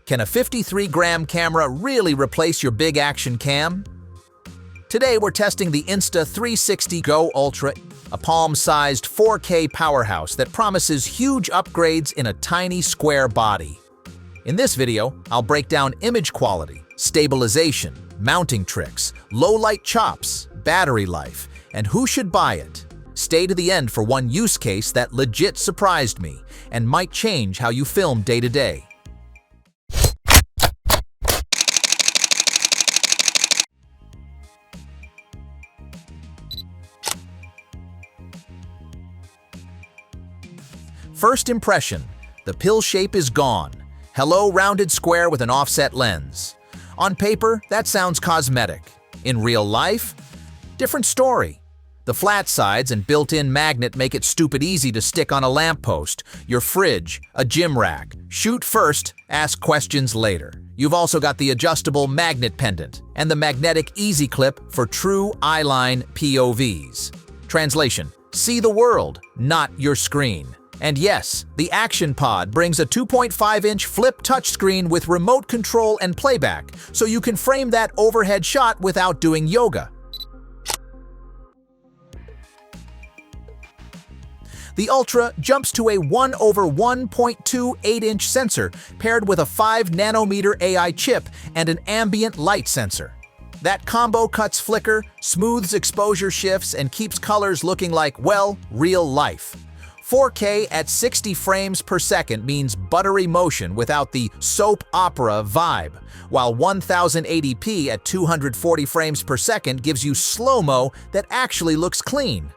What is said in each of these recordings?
Can a 53-gram camera really replace your big action cam? Today we're testing the Insta360 Go Ultra, a palm-sized 4K powerhouse that promises huge upgrades in a tiny square body. In this video, I'll break down image quality, stabilization, mounting tricks, low-light chops, battery life, and who should buy it. Stay to the end for one use case that legit surprised me and might change how you film day to day. First impression, the pill shape is gone. Hello, rounded square with an offset lens. On paper, that sounds cosmetic. In real life, different story. The flat sides and built-in magnet make it stupid easy to stick on a lamppost, your fridge, a gym rack. Shoot first, ask questions later. You've also got the adjustable magnet pendant and the magnetic easy clip for true eyeline POVs. Translation: see the world, not your screen. And yes, the Action Pod brings a 2.5-inch flip touchscreen with remote control and playback, so you can frame that overhead shot without doing yoga. The Ultra jumps to a 1/1.28-inch sensor paired with a 5-nanometer AI chip and an ambient light sensor. That combo cuts flicker, smooths exposure shifts, and keeps colors looking like, well, real life. 4K at 60 frames per second means buttery motion without the soap opera vibe, while 1080p at 240 frames per second gives you slow-mo that actually looks clean.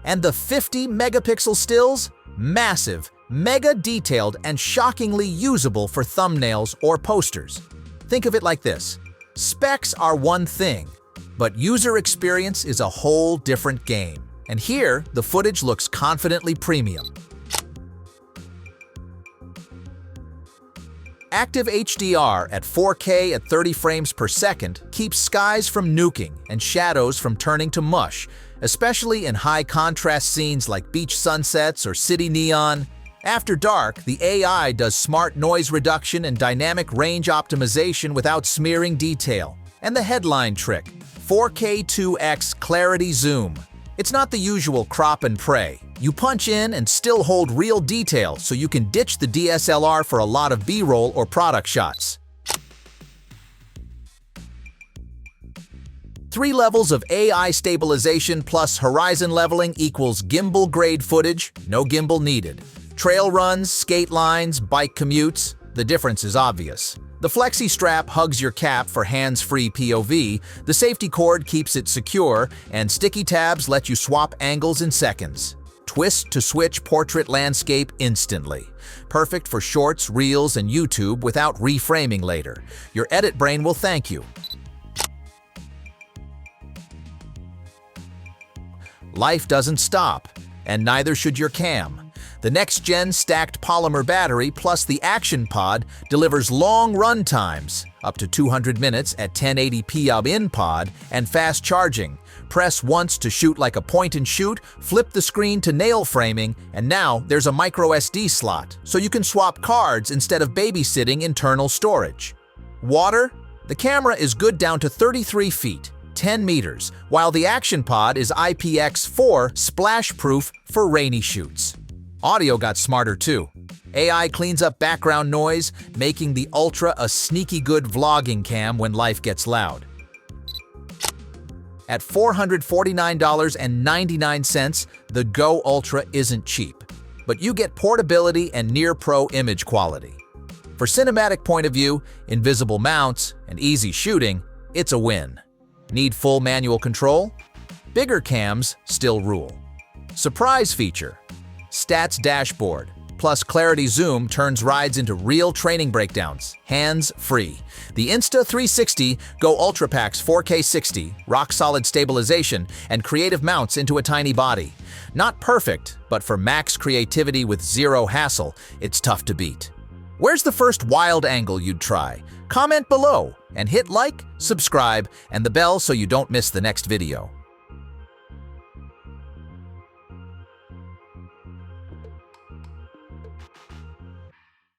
And the 50-megapixel stills? Massive, mega detailed, and shockingly usable for thumbnails or posters. Think of it like this: specs are one thing, but user experience is a whole different game. And here, the footage looks confidently premium. Active HDR at 4K at 30 frames per second keeps skies from nuking and shadows from turning to mush, especially in high-contrast scenes like beach sunsets or city neon. After dark, the AI does smart noise reduction and dynamic range optimization without smearing detail. And the headline trick: 4K 2x clarity zoom. It's not the usual crop and pray. You punch in and still hold real detail, so you can ditch the DSLR for a lot of B-roll or product shots. 3 levels of AI stabilization plus horizon leveling equals gimbal-grade footage, no gimbal needed. Trail runs, skate lines, bike commutes, the difference is obvious. The flexi strap hugs your cap for hands-free POV, the safety cord keeps it secure, and sticky tabs let you swap angles in seconds. Twist to switch portrait landscape instantly. Perfect for shorts, reels, and YouTube without reframing later. Your edit brain will thank you. Life doesn't stop, and neither should your cam. The next-gen stacked polymer battery plus the Action Pod delivers long run times, up to 200 minutes at 1080p in pod, and fast charging. Press once to shoot like a point-and-shoot, flip the screen to nail framing, and now there's a microSD slot, so you can swap cards instead of babysitting internal storage. Water? The camera is good down to 33 feet, 10 meters, while the Action Pod is IPX4 splash-proof for rainy shoots. Audio got smarter too. AI cleans up background noise, making the Ultra a sneaky good vlogging cam when life gets loud. At $449.99, the Go Ultra isn't cheap, but you get portability and near-pro image quality. For cinematic point of view, invisible mounts, and easy shooting, it's a win. Need full manual control? Bigger cams still rule. Surprise feature: Stats dashboard, plus clarity zoom turns rides into real training breakdowns, hands-free. The Insta360 Go Ultra packs 4K 60, rock-solid stabilization, and creative mounts into a tiny body. Not perfect, but for max creativity with zero hassle, it's tough to beat. Where's the first wild angle you'd try? Comment below, and hit like, subscribe, and the bell so you don't miss the next video.